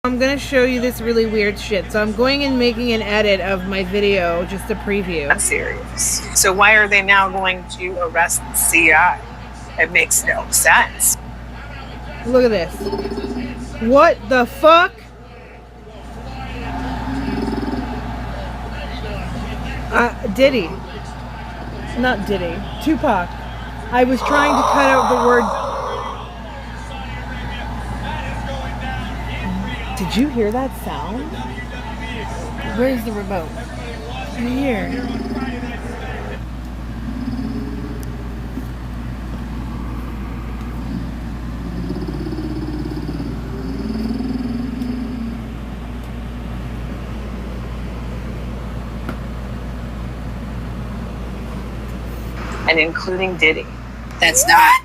I'm gonna show you this really weird shit. So I'm going and making an edit of my video, just a preview. Not serious. So why are they now going to arrest the CI? It makes no sense. Look at this. What the fuck? Diddy. Not Diddy. Tupac. I was trying to cut out the word. Did you hear that sound? Where's the remote? Right here. And including Diddy. That's not